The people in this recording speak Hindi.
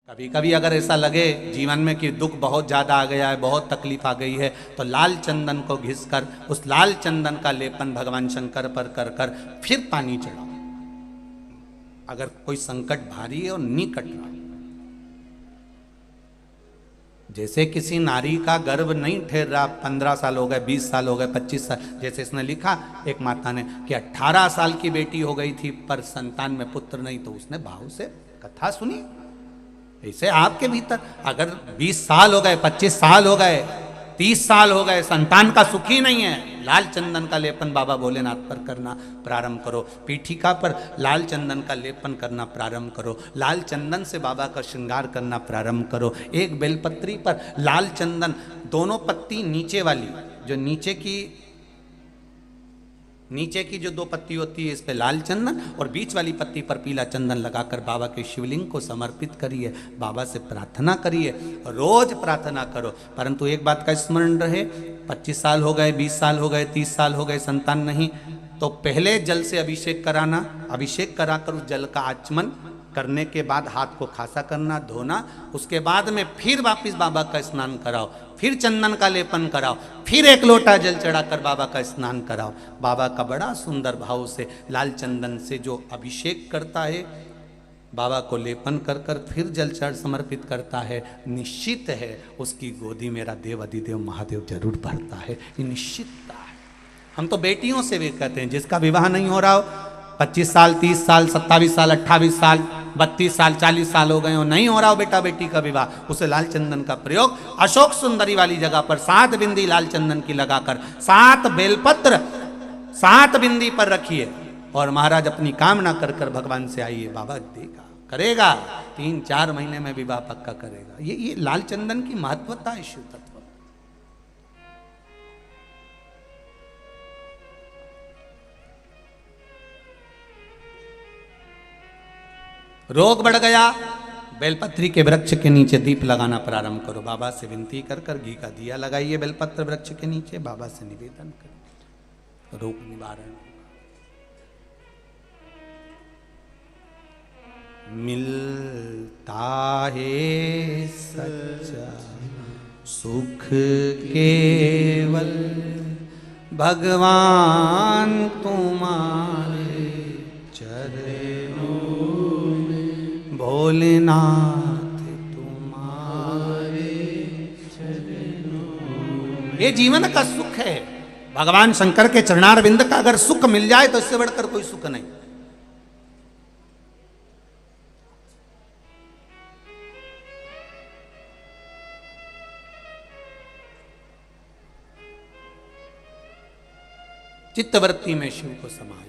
कभी कभी अगर ऐसा लगे जीवन में कि दुख बहुत ज़्यादा आ गया है, बहुत तकलीफ आ गई है, तो लाल चंदन को घिस कर उस लाल चंदन का लेपन भगवान शंकर पर कर कर फिर पानी चढ़ाओ। अगर कोई संकट भारी है और निकट रहा, जैसे किसी नारी का गर्भ नहीं ठहर रहा, 15 साल हो गए, 20 साल हो गए, 25 साल, जैसे इसने लिखा एक माता ने कि 18 साल की बेटी हो गई थी पर संतान में पुत्र नहीं, तो उसने भाव से कथा सुनी। ऐसे आपके भीतर अगर 20 साल हो गए, 25 साल हो गए, 30 साल हो गए, संतान का सुख ही नहीं है, लाल चंदन का लेपन बाबा भोलेनाथ पर करना प्रारंभ करो। पीठिका पर लाल चंदन का लेपन करना प्रारंभ करो। लाल चंदन से बाबा का श्रृंगार करना प्रारंभ करो। एक बेलपत्री पर लाल चंदन, दोनों पत्ती नीचे वाली, जो नीचे की जो 2 पत्ती होती है, इस पे लाल चंदन और बीच वाली पत्ती पर पीला चंदन लगाकर बाबा के शिवलिंग को समर्पित करिए। बाबा से प्रार्थना करिए, रोज प्रार्थना करो। परंतु एक बात का स्मरण रहे, 25 साल हो गए, 20 साल हो गए, 30 साल हो गए, संतान नहीं, तो पहले जल से अभिषेक कराना। अभिषेक कराकर उस जल का आचमन करने के बाद हाथ को खासा करना, धोना। उसके बाद में फिर वापिस बाबा का स्नान कराओ, फिर चंदन का लेपन कराओ, फिर 1 लोटा जल चढ़ाकर बाबा का स्नान कराओ। बाबा का बड़ा सुंदर भाव से लाल चंदन से जो अभिषेक करता है, बाबा को लेपन कर कर फिर जल चढ़ समर्पित करता है, निश्चित है उसकी गोदी मेरा देव अधिदेव महादेव जरूर भरता है। ये निश्चितता है। हम तो बेटियों से भी कहते हैं, जिसका विवाह नहीं हो रहा हो, 25 साल, 30 साल, 27 साल, 28 साल, 32 साल, 40 साल हो गए हो, नहीं हो रहा हो बेटा बेटी का विवाह, उसे लाल चंदन का प्रयोग अशोक सुंदरी वाली जगह पर 7 बिंदी लाल चंदन की लगाकर 7 बेलपत्र 7 बिंदी पर रखिए और महाराज अपनी कामना कर कर भगवान से आइए। बाबा देगा, करेगा, 3-4 महीने में विवाह पक्का करेगा। ये लाल चंदन की महत्वता है शिव तत्व। रोग बढ़ गया, बेलपत्री के वृक्ष के नीचे दीप लगाना प्रारंभ करो। बाबा से विनती कर कर घी का दिया लगाइए बेलपत्र वृक्ष के नीचे, बाबा से निवेदन करिए, रोग निवारण मिलता है सच्चा सुख केवल भगवान तुम्हारे चरणों, भोलेनाथ तुम्हारे चरणों। ये जीवन का सुख है। भगवान शंकर के चरणारविंद का अगर सुख मिल जाए तो इससे बढ़कर कोई सुख नहीं। चित्तवृत्ति में शिव को समाइए।